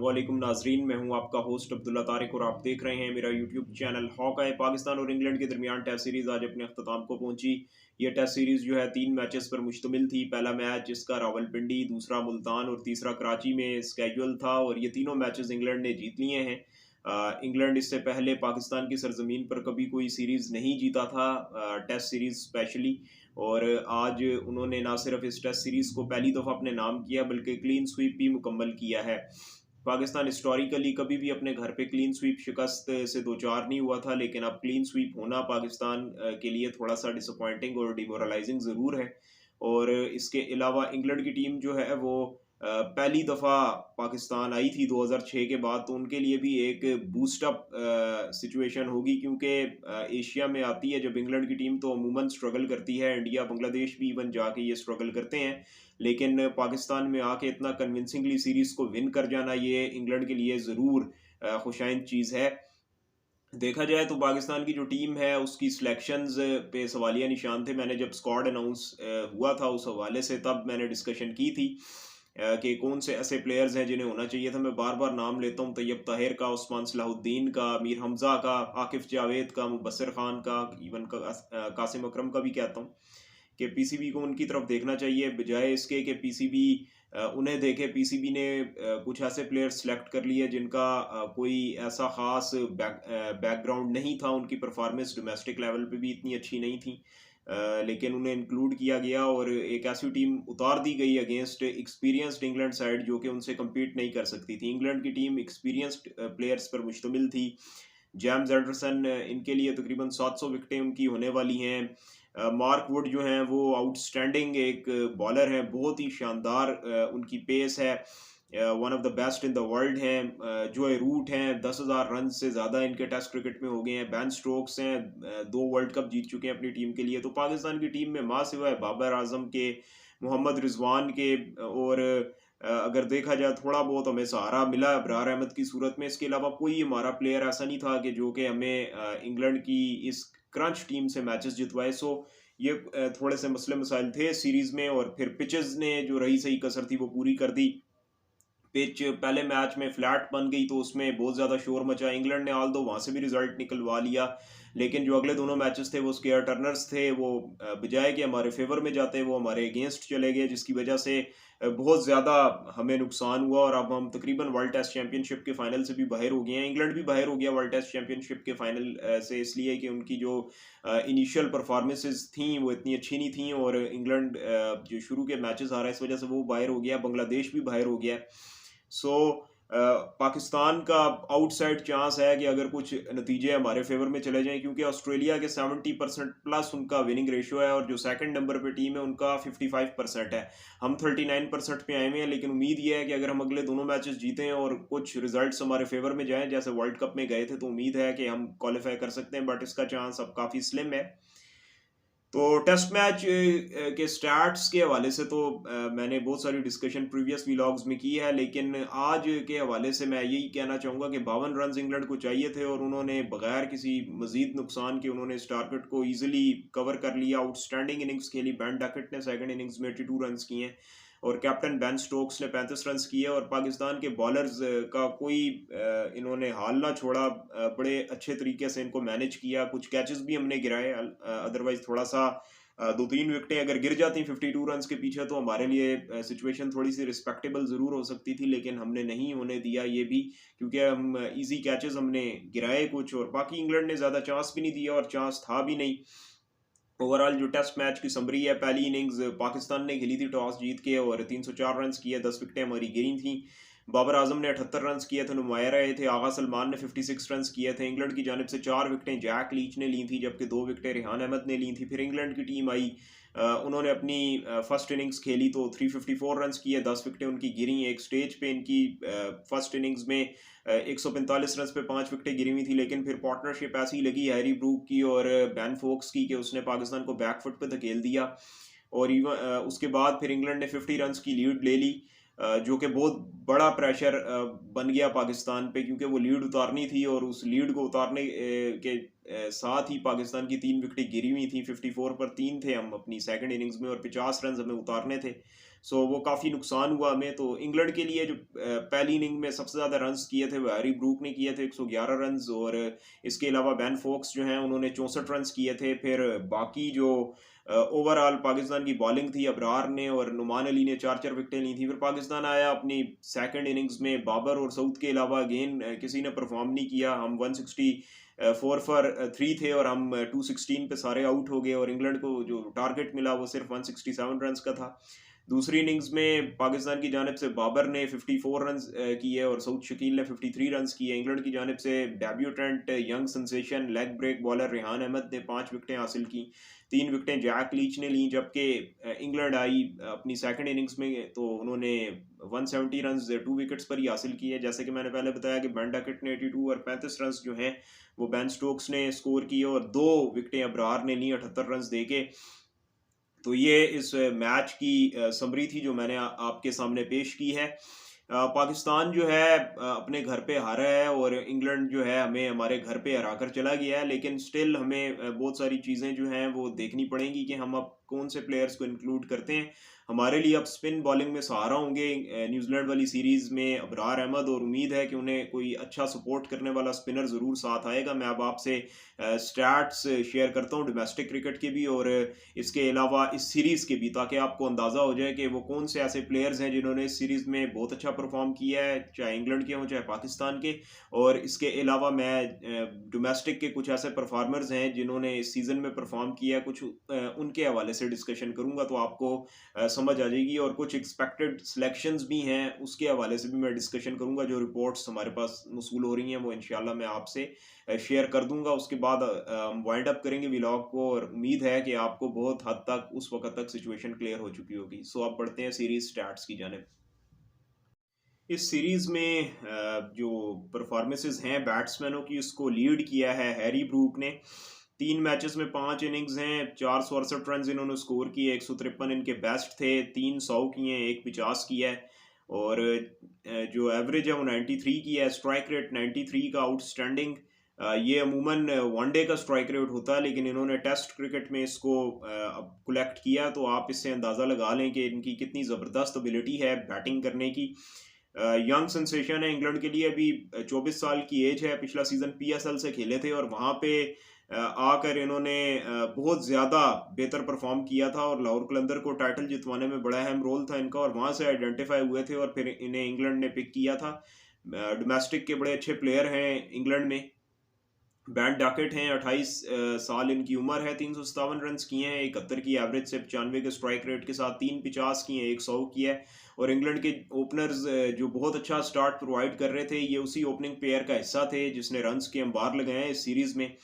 अस्सलामुअलैकुम नाजरीन, मैं हूं आपका होस्ट अब्दुल्ला तारिक और आप देख रहे हैं मेरा यूट्यूब चैनल हॉकाई। पाकिस्तान और इंग्लैंड के दरमियान टेस्ट सीरीज़ आज अपने अख्ताम को पहुंची। यह टेस्ट सीरीज़ जो है 3 मैचेस पर मुश्तमिल थी। पहला मैच जिसका रावलपिंडी, दूसरा मुल्तान और तीसरा कराची में स्केजुअल था और ये तीनों मैचेस इंग्लैंड ने जीत लिए हैं। इंग्लैंड इससे पहले पाकिस्तान की सरजमीन पर कभी कोई सीरीज़ नहीं जीता था, टेस्ट सीरीज़ स्पेशली। और आज उन्होंने ना सिर्फ इस टेस्ट सीरीज़ को पहली दफ़ा अपने नाम किया बल्कि क्लीन स्वीप भी मुकम्मल किया है। पाकिस्तान हिस्टोरिकली कभी भी अपने घर पे क्लीन स्वीप शिकस्त से दो चार नहीं हुआ था, लेकिन अब क्लीन स्वीप होना पाकिस्तान के लिए थोड़ा सा डिसअपॉइंटिंग और डिमोरलाइजिंग ज़रूर है। और इसके अलावा इंग्लैंड की टीम जो है वो पहली दफ़ा पाकिस्तान आई थी 2006 के बाद, तो उनके लिए भी एक बूस्ट अप सिचुएशन होगी, क्योंकि एशिया में आती है जब इंग्लैंड की टीम तो अमूमन स्ट्रगल करती है। इंडिया, बांग्लादेश भी इवन जाके ये स्ट्रगल करते हैं, लेकिन पाकिस्तान में आके इतना कन्विंसिंगली सीरीज़ को विन कर जाना ये इंग्लैंड के लिए ज़रूर खुशाइंद चीज़ है। देखा जाए तो पाकिस्तान की जो टीम है उसकी सिलेक्शंस पे सवालिया निशान थे। मैंने जब स्क्वाड अनाउंस हुआ था उस हवाले से तब मैंने डिस्कशन की थी कि कौन से ऐसे प्लेयर्स हैं जिन्हें होना चाहिए था। मैं बार बार नाम लेता हूँ तैयब ताहिर का, उस्मान सलाहुद्दीन का, मीर हमजा का, आकिफ जावेद का, मुबस्सिर खान का, इवन कासिम अकरम का भी कहता हूँ कि पीसीबी को उनकी तरफ देखना चाहिए, बजाय इसके कि पीसीबी उन्हें देखे। पीसीबी ने कुछ ऐसे प्लेयर्स सेलेक्ट कर लिए जिनका कोई ऐसा ख़ास बैकग्राउंड नहीं था, उनकी परफॉर्मेंस डोमेस्टिक लेवल पे भी इतनी अच्छी नहीं थी, लेकिन उन्हें इंक्लूड किया गया और एक ऐसी टीम उतार दी गई अगेंस्ट एक्सपीरियंस्ड इंग्लैंड साइड जो कि उनसे कम्पीट नहीं कर सकती थी। इंग्लैंड की टीम एक्सपीरियंस्ड प्लेयर्स पर मुश्तमिल थी। जेम्स एंडरसन, इनके लिए तकरीबन 700 विकेटें उनकी होने वाली हैं। मार्क वुड जो हैं वो आउटस्टैंडिंग एक बॉलर हैं, बहुत ही शानदार उनकी पेस है, one of the best in the world हैं। जोए रूट हैं, 10,000 रन से ज़्यादा इनके टेस्ट क्रिकेट में हो गए हैं। बैन स्टोक्स हैं, 2 वर्ल्ड कप जीत चुके हैं अपनी टीम के लिए। तो पाकिस्तान की टीम में माँ सिवाय बाबर आजम के, मोहम्मद रिजवान के और अगर देखा जाए थोड़ा बहुत हमें सहारा मिला अबरार अहमद की सूरत में, इसके अलावा कोई हमारा प्लेयर ऐसा नहीं था कि जो कि हमें इंग्लैंड की इस क्रंच टीम से मैचेस जितवाए। सो ये थोड़े से मसले मसाइल थे सीरीज़ में, और फिर पिचेस ने जो रही सही कसर थी वो पूरी कर दी। पिच पहले मैच में फ्लैट बन गई तो उसमें बहुत ज़्यादा शोर मचा। इंग्लैंड ने ऑल दो वहाँ से भी रिजल्ट निकलवा लिया, लेकिन जो अगले दोनों मैचेस थे वो स्केयर टर्नर्स थे, वो बजाय कि हमारे फेवर में जाते वो हमारे अगेंस्ट चले गए, जिसकी वजह से बहुत ज़्यादा हमें नुकसान हुआ। और अब हम तकरीबन वर्ल्ड टेस्ट चैंपियनशिप के फाइनल से भी बाहर हो गए हैं। इंग्लैंड भी बाहर हो गया वर्ल्ड टेस्ट चैंपियनशिप के फाइनल से, इसलिए कि उनकी जो इनिशियल परफॉर्मेंसेस थी वो इतनी अच्छी नहीं थी, और इंग्लैंड जो शुरू के मैचेस आ रहा है इस वजह से वो बाहर हो गया। बांग्लादेश भी बाहर हो गया। सो पाकिस्तान का आउटसाइड चांस है कि अगर कुछ नतीजे हमारे फेवर में चले जाएं, क्योंकि ऑस्ट्रेलिया के 70% प्लस उनका विनिंग रेशियो है और जो सेकंड नंबर पे टीम है उनका 55% है। हम 39% पे आए हुए हैं, लेकिन उम्मीद ये है कि अगर हम अगले दोनों मैचेस जीतें और कुछ रिजल्ट्स हमारे फेवर में जाएं जैसे वर्ल्ड कप में गए थे, तो उम्मीद है कि हम क्वालिफाई कर सकते हैं, बट इसका चांस अब काफ़ी स्लिम है। तो टेस्ट मैच के स्टार्ट्स के हवाले से तो मैंने बहुत सारी डिस्कशन प्रीवियस व्लॉग्स में की है, लेकिन आज के हवाले से मैं यही कहना चाहूँगा कि 52 रन इंग्लैंड को चाहिए थे और उन्होंने बगैर किसी मजीद नुकसान के उन्होंने इस टारगेट को ईजिली कवर कर लिया। आउटस्टैंडिंग इनिंग्स खेली। बेन डकट ने सेकंड इनिंग्स में 82 रन किए और कैप्टन बेन स्टोक्स ने 35 रन किए, और पाकिस्तान के बॉलर्स का कोई इन्होंने हाल ना छोड़ा। बड़े अच्छे तरीके से इनको मैनेज किया। कुछ कैचेस भी हमने गिराए, अदरवाइज थोड़ा सा 2-3 विकेटें अगर गिर जाती 52 रन के पीछे तो हमारे लिए सिचुएशन थोड़ी सी रिस्पेक्टेबल ज़रूर हो सकती थी, लेकिन हमने नहीं होने दिया ये भी, क्योंकि हम इजी कैचेस हमने गिराए कुछ, और बाकी इंग्लैंड ने ज़्यादा चांस भी नहीं दिया और चांस था भी नहीं। ओवरऑल जो टेस्ट मैच की समरी है, पहली इनिंग्स पाकिस्तान ने खेली थी टॉस जीत के और 304 रन किए, 10 विकेटें हमारी गिरी थी। बाबर आजम ने 78 रन किए थे, नुमाया रहे थे। आगा सलमान ने 56 रन किए थे। इंग्लैंड की जानिब से 4 विकेटें जैक लीच ने ली थी, जबकि 2 विकेटें रेहान अहमद ने ली थी। फिर इंग्लैंड की टीम आई, उन्होंने अपनी फर्स्ट इनिंग्स खेली तो 354 रन किए, 10 विकेटें उनकी गिरी। एक स्टेज पे इनकी फर्स्ट इनिंग्स में 145 रन पे 5 विकेटें गिरी हुई थी, लेकिन फिर पार्टनरशिप ऐसी लगी हैरी ब्रूक की और बैन फोक्स की कि उसने पाकिस्तान को बैकफुट पे धकेल दिया। और इवन उसके बाद फिर इंग्लैंड ने 50 रन की लीड ले ली, जो कि बहुत बड़ा प्रेशर बन गया पाकिस्तान पे, क्योंकि वो लीड उतारनी थी और उस लीड को उतारने के साथ ही पाकिस्तान की 3 विकेटें गिरी हुई थी। 54 पर 3 थे हम अपनी सेकंड इनिंग्स में और 50 रन हमें उतारने थे। सो वो काफ़ी नुकसान हुआ हमें। तो इंग्लैंड के लिए जो पहली इनिंग में सबसे ज़्यादा रन्स किए थे वो हैरी ब्रूक ने किए थे 111 रन्स, और इसके अलावा बेन फोक्स जो हैं उन्होंने 64 रन्स किए थे। फिर बाकी जो ओवरऑल पाकिस्तान की बॉलिंग थी, अबरार ने और नुमान अली ने 4-4 विकेटें ली थी। फिर पाकिस्तान आया अपनी सेकंड इनिंग्स में, बाबर और सऊद के अलावा अगेन किसी ने परफॉर्म नहीं किया। हम 164 फॉर 3 थे और हम 216 पे सारे आउट हो गए, और इंग्लैंड को जो टारगेट मिला वो सिर्फ 167 रन्स का था। दूसरी इनिंग्स में पाकिस्तान की जानिब से बाबर ने 54 रन्स किए और सऊद शकील ने 53 रन्स किए। इंग्लैंड की जानिब से debutant young sensation leg break bowler Rehan Ahmed ने 5 विकेटें हासिल की। 3 विकेटें जैक लीच ने ली, जबकि इंग्लैंड आई अपनी सेकंड इनिंग्स में तो उन्होंने 170 रन्स 2 विकेट्स पर ही हासिल किए। जैसे कि मैंने पहले बताया कि बेन डकट ने 82 और 35 रन्स जो हैं वो बेन स्टोक्स ने स्कोर किए, और 2 विकेटें अबरार ने ली 78 रन्स देके। तो ये इस मैच की समरी थी जो मैंने आपके सामने पेश की है। पाकिस्तान जो है अपने घर पे हारा है, और इंग्लैंड जो है हमें हमारे घर पे हरा कर चला गया है, लेकिन स्टिल हमें बहुत सारी चीज़ें जो हैं वो देखनी पड़ेंगी कि हम अब कौन से प्लेयर्स को इंक्लूड करते हैं। हमारे लिए अब स्पिन बॉलिंग में सहारा होंगे न्यूजीलैंड वाली सीरीज़ में अबरार अहमद, और उम्मीद है कि उन्हें कोई अच्छा सपोर्ट करने वाला स्पिनर ज़रूर साथ आएगा। मैं अब आपसे स्टैट्स शेयर करता हूँ डोमेस्टिक क्रिकेट के भी और इसके अलावा इस सीरीज़ के भी, ताकि आपको अंदाज़ा हो जाए कि वो कौन से ऐसे प्लेयर्स हैं जिन्होंने इस सीरीज़ में बहुत अच्छा परफॉर्म किया है, चाहे इंग्लैंड के हों चाहे पाकिस्तान के। और इसके अलावा मैं डोमेस्टिक के कुछ ऐसे परफॉर्मर्स हैं जिन्होंने इस सीज़न में परफॉर्म किया है, कुछ उनके हवाले से डिस्कशन करूंगा, तो आपको समझ आ जाएगी। और कुछ एक्सपेक्टेड सिलेक्शंस भी हैं, उसके हवाले से भी मैं डिस्कशन करूंगा। जो रिपोर्ट्स हमारे पास मौसूल हो रही हैं वो इंशाल्लाह मैं आपसे शेयर कर दूंगा। उसके बाद हम वाइंड अप करेंगे व्लॉग को, और उम्मीद है कि आपको बहुत हद तक उस वक्त तक सिचुएशन क्लियर हो चुकी होगी। सो अब बढ़ते हैं सीरीज स्टार्ट्स की जानिब। इस सीरीज में जो परफॉर्मेंसेस हैं बैट्समैनों की, उसको लीड किया है हैरी ब्रूक ने। 3 मैचेस में 5 इनिंग्स हैं, 468 रन इन्होंने स्कोर किए, 153 इनके बेस्ट थे, 3 100 किए हैं, 1 50 किया है, और जो एवरेज है वो 93 की है। स्ट्राइक रेट 93 का आउटस्टैंडिंग। ये अमूमन वनडे का स्ट्राइक रेट होता है, लेकिन इन्होंने टेस्ट क्रिकेट में इसको अब कलेक्ट किया, तो आप इससे अंदाज़ा लगा लें कि इनकी कितनी ज़बरदस्त एबिलिटी है बैटिंग करने की। यंग सेंसेशन है इंग्लैंड के लिए, अभी 24 साल की एज है। पिछला सीज़न पीएसएल से खेले थे और वहाँ पे आकर इन्होंने बहुत ज़्यादा बेहतर परफॉर्म किया था, और लाहौर कलंदर को टाइटल जितवाने में बड़ा अहम रोल था इनका, और वहाँ से आइडेंटिफाई हुए थे और फिर इन्हें इंग्लैंड ने पिक किया था। डोमेस्टिक के बड़े अच्छे प्लेयर हैं इंग्लैंड में। बेन डकट हैं, 28 साल इनकी उम्र है, 357 रन किए हैं, 71 की एवरेज से 95 के स्ट्राइक रेट के साथ, 3 50 किए हैं, 100 किया है। और इंग्लैंड के ओपनर्स जो बहुत अच्छा स्टार्ट प्रोवाइड कर रहे थे, ये उसी ओपनिंग पेयर का हिस्सा थे जिसने रन्स के अंबार लगाए हैं इस सीरीज में।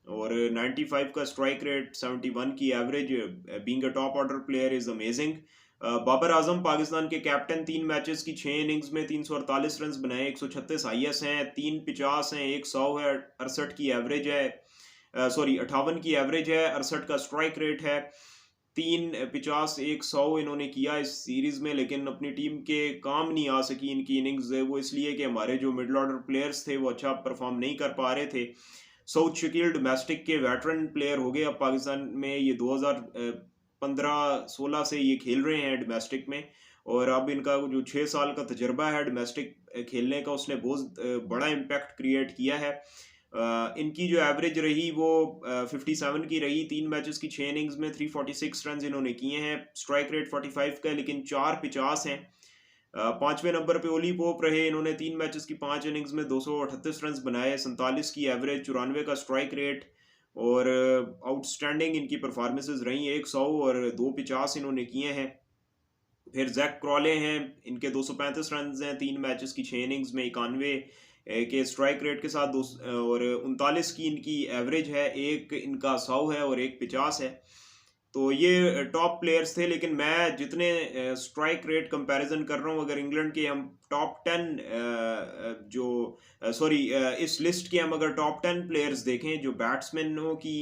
और 95 का स्ट्राइक रेट, 71 की average, being a top order player is amazing. Babar Azam Pakistan के कैप्टन, 3 मैचेस की 6 इनिंग्स में 348 रन बनाए, 136 आईएस हैं, 3 50 हैं, 100 है, 68 की एवरेज है, सॉरी 58 की एवरेज है, 68 का स्ट्राइक रेट है। 3 50 100 इन्होंने किया इस सीरीज में, लेकिन अपनी टीम के काम नहीं आ सकी इनकी इनिंग्स। वो इसलिए कि हमारे जो मिडल ऑर्डर प्लेयर्स थे वो अच्छा परफॉर्म नहीं कर पा रहे थे। सऊद शकील डोमेस्टिक के वेटरन प्लेयर हो गए अब पाकिस्तान में, ये 2015-16 से ये खेल रहे हैं डोमेस्टिक में, और अब इनका जो 6 साल का तजर्बा है डोमेस्टिक खेलने का, उसने बहुत बड़ा इम्पैक्ट क्रिएट किया है। इनकी जो एवरेज रही वो 57 की रही, 3 मैचेस की 6 इनिंग्स में 346 रन इन्होंने किए हैं। स्ट्राइक रेट 45 का है, लेकिन 4 50 हैं। 5वें नंबर पे ओली पोप रहे, इन्होंने 3 मैचेस की 5 इनिंग्स में 238 रन बनाए, 47 की एवरेज, 94 का स्ट्राइक रेट, और आउटस्टैंडिंग इनकी परफॉर्मेंसेस रही 100 और 2 50 इन्होंने किए हैं। फिर जैक क्रॉले हैं, इनके 235 रन हैं 3 मैचेस की 6 इनिंग्स में, 91 के स्ट्राइक रेट के साथ, और 39 की इनकी एवरेज है, एक इनका 100 है और एक 50 है। तो ये टॉप प्लेयर्स थे, लेकिन मैं जितने स्ट्राइक रेट कंपैरिजन कर रहा हूँ, अगर इंग्लैंड के हम टॉप 10 जो सॉरी इस लिस्ट के हम अगर टॉप 10 प्लेयर्स देखें जो बैट्समैनों की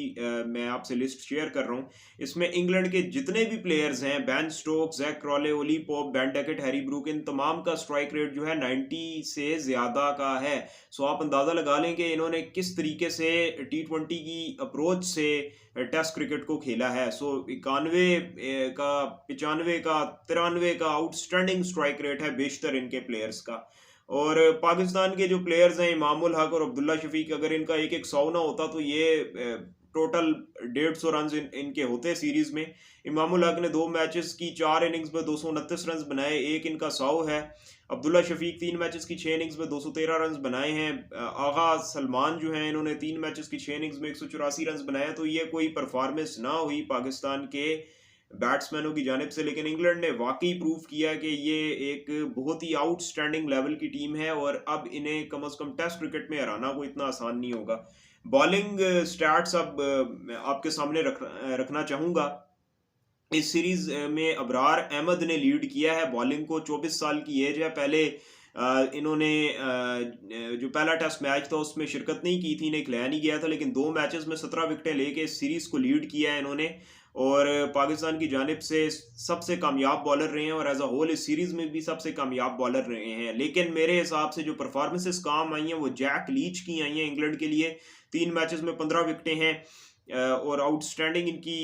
मैं आपसे लिस्ट शेयर कर रहा हूँ, इसमें इंग्लैंड के जितने भी प्लेयर्स हैं, Ben Stokes, Zak Crawley, Ollie Pope, Ben Duckett, Harry Brook, इन तमाम का स्ट्राइक रेट जो है 90 से ज़्यादा का है। सो आप अंदाज़ा लगा लें कि इन्होंने किस तरीके से T20 की अप्रोच से टेस्ट क्रिकेट को खेला है। सो 91 का, 95 का, 93 का आउटस्टैंडिंग स्ट्राइक रेट है बेशतर इनके प्लेयर्स का। और पाकिस्तान के जो प्लेयर्स हैं इमामुल हक और अब्दुल्ला शफीक, अगर इनका एक एक 100 ना होता तो ये टोटल 150 रन इनके होते सीरीज में। इमामुल हक ने 2 मैचेस की 4 इनिंग्स में 229 रन बनाए, एक इनका 100 है। अब्दुल्ला शफीक 3 मैचेस की 6 इनिंग्स में 213 रन बनाए हैं। आगा सलमान जो हैं इन्होंने 3 मैचेस की 6 इनिंग्स में 184 रन बनाए। तो ये कोई परफॉर्मेंस ना हुई पाकिस्तान के बैट्समैनों की जानिब से, लेकिन इंग्लैंड ने वाकई प्रूव किया कि ये एक बहुत ही आउटस्टैंडिंग लेवल की टीम है और अब इन्हें कम से कम टेस्ट क्रिकेट में हराना कोई इतना आसान नहीं होगा। बॉलिंग स्टैट्स अब मैं आपके सामने रखना चाहूँगा। इस सीरीज में अबरार अहमद ने लीड किया है बॉलिंग को, 24 साल की एज है। पहले इन्होंने जो पहला टेस्ट मैच था उसमें शिरकत नहीं की थी, इन्हें खिलाया नहीं गया था, लेकिन 2 मैचेस में 17 विकेटें लेके इस सीरीज को लीड किया है इन्होंने और पाकिस्तान की जानिब से सबसे कामयाब बॉलर रहे हैं और एज अ होल इस सीरीज में भी सबसे कामयाब बॉलर रहे हैं। लेकिन मेरे हिसाब से जो परफॉर्मेंसेस काम आई हैं वो जैक लीच की आई हैं इंग्लैंड के लिए। 3 मैचेस में 15 विकेटें हैं और आउटस्टैंडिंग इनकी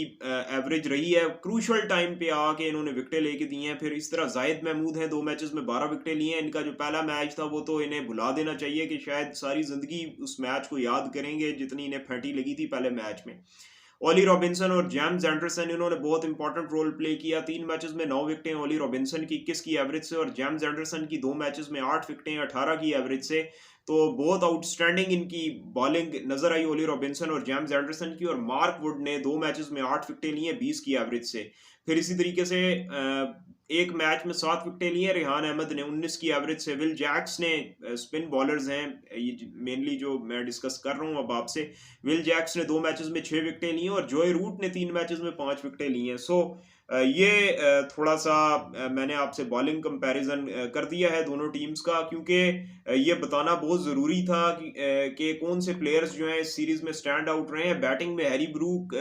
एवरेज रही है। क्रूशल टाइम पे आके इन्होंने विकेटें लेके दी हैं। फिर इस तरह जाहिद महमूद हैं, 2 मैचेस में 12 विकेटें लिए हैं। इनका जो पहला मैच था वो तो इन्हें भुला देना चाहिए कि शायद सारी जिंदगी उस मैच को याद करेंगे जितनी इन्हें फटी लगी थी पहले मैच में। ओली रॉबिन्सन और जेम्स एंडरसन इन्होंने बहुत इंपॉर्टेंट रोल प्ले किया। 3 मैचेस में 9 विकेटें ओली रॉबिन्सन की 21 की एवरेज से और जेम्स एंडरसन की 2 मैचेस में 8 विकेटें 18 की एवरेज से। तो बहुत आउटस्टैंडिंग इनकी बॉलिंग नजर आई ओली रॉबिन्सन और जेम्स एंडरसन की। और मार्क वुड ने 2 मैचेस में 8 विकेटें ली हैं 20 की एवरेज से। फिर इसी तरीके से एक मैच में 7 विकेटें ली हैं रेहान अहमद ने 19 की एवरेज से। विल जैक्स ने स्पिन बॉलर्स हैं ये मेनली जो मैं डिस्कस कर रहा हूँ अब आपसे। विल जैक्स ने 2 मैचेस में 6 विकेटें ली और जॉय रूट ने 3 मैचेस में 5 विकेटें ली हैं। सो ये थोड़ा सा मैंने आपसे बॉलिंग कंपैरिजन कर दिया है दोनों टीम्स का, क्योंकि ये बताना बहुत ज़रूरी था कि कौन से प्लेयर्स जो हैं इस सीरीज़ में स्टैंड आउट रहे हैं। बैटिंग में हैरी ब्रूक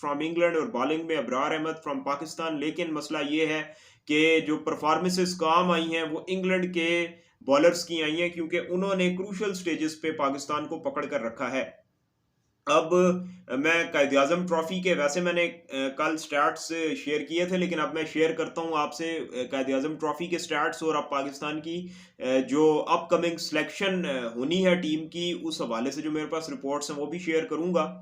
फ्रॉम इंग्लैंड और बॉलिंग में अबरार अहमद फ्रॉम पाकिस्तान। लेकिन मसला ये है कि जो परफॉर्मेंसेस काम आई हैं वो इंग्लैंड के बॉलर्स की आई हैं, क्योंकि उन्होंने क्रूशल स्टेजेस पे पाकिस्तान को पकड़ कर रखा है। अब मैं कायद-ए-आज़म ट्रॉफी के वैसे मैंने कल स्टैट्स शेयर किए थे, लेकिन अब मैं शेयर करता हूं आपसे कायद-ए-आज़म ट्रॉफी के स्टैट्स और अब पाकिस्तान की जो अपकमिंग सिलेक्शन होनी है टीम की उस हवाले से जो मेरे पास रिपोर्ट्स हैं वो भी शेयर करूंगा।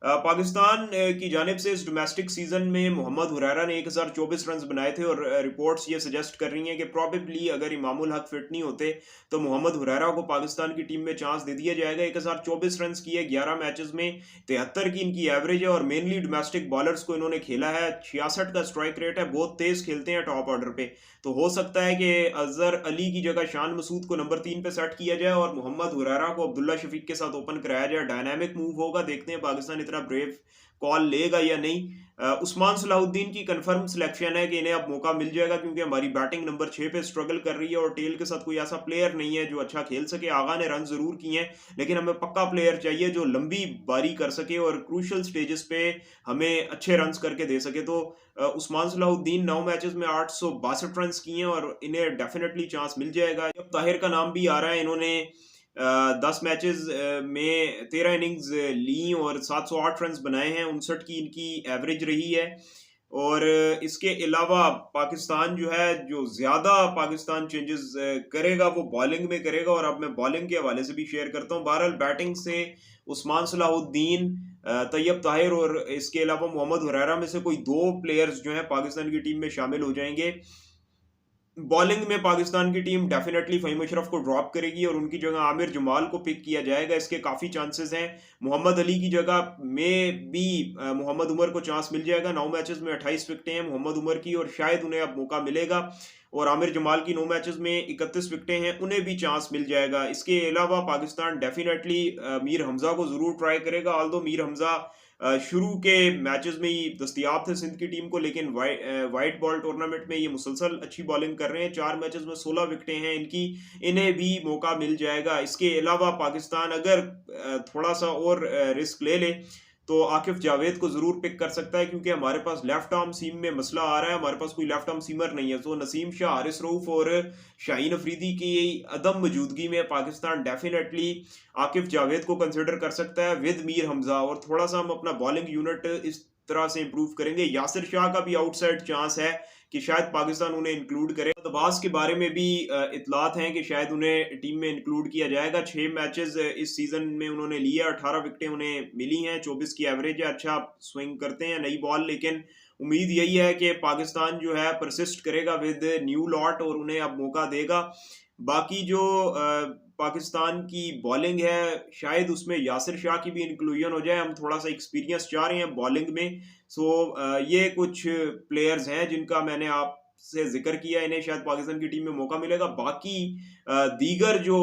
पाकिस्तान की जानिब से इस डोमेस्टिक सीजन में मोहम्मद हुरैरा ने 1024 रन बनाए थे और रिपोर्ट्स ये सजेस्ट कर रही हैं कि प्रॉबेबली अगर इमामुल हक फिट नहीं होते तो मोहम्मद हुरैरा को पाकिस्तान की टीम में चांस दे दिया जाएगा। 1024 रन किए 11 मैचेस में, 73 की इनकी एवरेज है और मेनली डोमेस्टिक बॉलर्स को इन्होंने खेला है। 66 का स्ट्राइक रेट है, बहुत तेज खेलते हैं टॉप ऑर्डर पे। तो हो सकता है कि अजहर अली की जगह शान मसूद को नंबर 3 पे सेट किया जाए और मोहम्मद हुरैरा को अब्दुल्ला शफीक के साथ ओपन कराया जाए। डायनामिक मूव होगा, देखते हैं पाकिस्तान इतना ब्रेव कॉल लेगा या नहीं। उस्मान सलाहुद्दीन की कंफर्म सिलेक्शन है कि इन्हें अब मौका मिल जाएगा, क्योंकि हमारी बैटिंग नंबर 6 पे स्ट्रगल कर रही है और टेल के साथ कोई ऐसा प्लेयर नहीं है जो अच्छा खेल सके। आगा ने रन जरूर किए हैं, लेकिन हमें पक्का प्लेयर चाहिए जो लंबी बारी कर सके और क्रूशल स्टेजेस पे हमें अच्छे रन करके दे सके। तो उस्मान सलाहुद्दीन 9 मैचेस में 862 रन किए हैं और इन्हें डेफिनेटली चांस मिल जाएगा। अब ताहिर का नाम भी आ रहा है, इन्होंने 10 मैचेस में 13 इनिंग्स ली और 708 रन बनाए हैं, 59 की इनकी एवरेज रही है। और इसके अलावा पाकिस्तान जो है, जो ज़्यादा पाकिस्तान चेंजेस करेगा वो बॉलिंग में करेगा और अब मैं बॉलिंग के हवाले से भी शेयर करता हूँ। बहरहाल बैटिंग से उस्मान सलाहुद्दीन, तैयब ताहिर और इसके अलावा मोहम्मद हुरैरा में से कोई 2 प्लेयर्स जो हैं पाकिस्तान की टीम में शामिल हो जाएंगे। बॉलिंग में पाकिस्तान की टीम डेफिनेटली फ़हीम अशरफ को ड्रॉप करेगी और उनकी जगह आमिर जमाल को पिक किया जाएगा, इसके काफ़ी चांसेस हैं। मोहम्मद अली की जगह में भी मोहम्मद उमर को चांस मिल जाएगा। 9 मैचेस में 28 विकेटें हैं मोहम्मद उमर की और शायद उन्हें अब मौका मिलेगा। और आमिर जमाल की 9 मैचेस में 31 विकेटें हैं, उन्हें भी चांस मिल जाएगा। इसके अलावा पाकिस्तान डेफिनेटली मीर हमजा को ज़रूर ट्राई करेगा, ऑल्दो मीर हमजा शुरू के मैचेस में ही दस्तयाब थे सिंध की टीम को, लेकिन वाइट बॉल टूर्नामेंट में ये मुसलसल अच्छी बॉलिंग कर रहे हैं। 4 मैचेस में 16 विकेटें हैं इनकी, इन्हें भी मौका मिल जाएगा। इसके अलावा पाकिस्तान अगर थोड़ा-सा और रिस्क ले ले, तो आकिफ जावेद को ज़रूर पिक कर सकता है, क्योंकि हमारे पास लेफ्ट आर्म सीम में मसला आ रहा है, हमारे पास कोई लेफ्ट आर्म सीमर नहीं है। तो नसीम शाह, हारिस रऊफ और शाहीन अफरीदी की अदम मौजूदगी में पाकिस्तान डेफिनेटली आकिफ जावेद को कंसिडर कर सकता है विद मीर हमजा, और थोड़ा-सा हम अपना बॉलिंग यूनिट इस तरह से इंप्रूव करेंगे। यासिर शाह का भी आउटसाइड चांस है कि शायद पाकिस्तान उन्हें इंक्लूड करे। अब्बास के बारे में भी इतलात हैं कि शायद उन्हें टीम में इंक्लूड किया जाएगा। 6 मैचेस इस सीजन में उन्होंने लिए, 18 विकेटें उन्हें मिली हैं, 24 की एवरेज है। अच्छा स्विंग करते हैं नई बॉल, लेकिन उम्मीद यही है कि पाकिस्तान जो है परसिस्ट करेगा विद न्यू लॉट और उन्हें अब मौका देगा। बाकी जो पाकिस्तान की बॉलिंग है, शायद उसमें यासिर शाह की भी इंक्लूजन हो जाए। हम थोड़ा-सा एक्सपीरियंस चाह रहे हैं बॉलिंग में। ये कुछ प्लेयर्स हैं जिनका मैंने आपसे ज़िक्र किया, इन्हें शायद पाकिस्तान की टीम में मौका मिलेगा। बाकी दीगर जो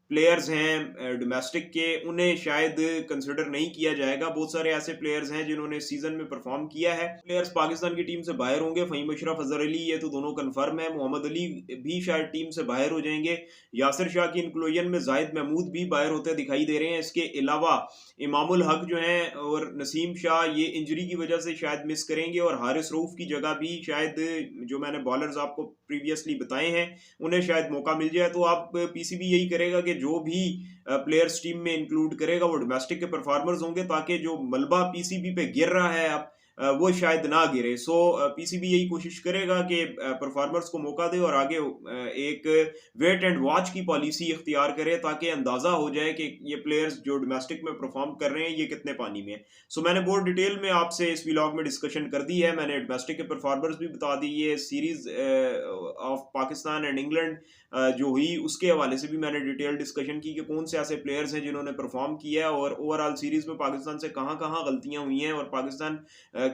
प्लेयर्स हैं डोमेस्टिक के, उन्हें शायद कंसिडर नहीं किया जाएगा। बहुत सारे ऐसे प्लेयर्स हैं जिन्होंने सीजन में परफॉर्म किया है। प्लेयर्स पाकिस्तान की टीम से बाहर होंगे, फ़हीम अशरफ, अज़हर अली, ये तो दोनों कन्फर्म है। मोहम्मद अली भी शायद टीम से बाहर हो जाएंगे। यासिर शाह की इंक्लूजन में जाहिद महमूद भी बाहर होते दिखाई दे रहे हैं। इसके अलावा इमामुल हक जो हैं और नसीम शाह, ये इंजरी की वजह से शायद मिस करेंगे, और हारिस रऊफ की जगह भी शायद, जो मैंने बॉलर्स आपको प्रीवियसली बताए हैं, उन्हें शायद मौका मिल जाए। तो अब पीसीबी यही करेगा कि जो भी प्लेयर्स टीम में इंक्लूड करेगा वो डोमेस्टिक के परफॉर्मर्स होंगे, ताकि जो मलबा पीसीबी पे गिर रहा है अब वो शायद ना गिरे। पीसीबी यही कोशिश करेगा कि परफॉर्मर्स को मौका दे और आगे एक वेट एंड वॉच की पॉलिसी इख्तियार करे, ताकि अंदाजा हो जाए कि ये प्लेयर्स जो डोमेस्टिक में परफॉर्म कर रहे हैं ये कितने पानी में है। मैंने बहुत डिटेल में आपसे इस व्लॉग में डिस्कशन कर दी है। मैंने डोमेस्टिक के परफॉर्मर्स भी बता दी, ये series of Pakistan and England जो हुई उसके हवाले से भी मैंने डिटेल डिस्कशन की कि कौन से ऐसे प्लेयर्स हैं जिन्होंने परफॉर्म किया है, और ओवरऑल सीरीज में पाकिस्तान से कहाँ-कहाँ गलतियां हुई हैं और पाकिस्तान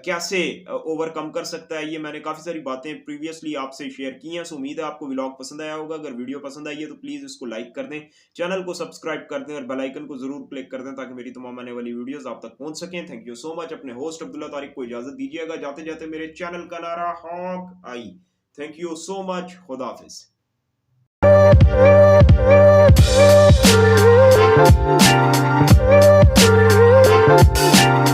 कैसे ओवरकम कर सकता है। ये मैंने काफ़ी सारी बातें प्रीवियसली आपसे शेयर की हैं। उम्मीद है आपको व्लॉग पसंद आया होगा। अगर वीडियो पसंद आई है तो प्लीज़ इसको लाइक कर दें, चैनल को सब्सक्राइब कर दें और बेल आइकन को ज़रूर क्लिक कर दें, ताकि मेरी तमाम आने वाली वीडियोस आप तक पहुंच सकें। Thank you so much. अपने होस्ट अब्दुल्ला तारिक को इजाज़त दीजिएगा। जाते-जाते मेरे चैनल का नारा hawk eye. Thank you so much. खुदा हाफिज़।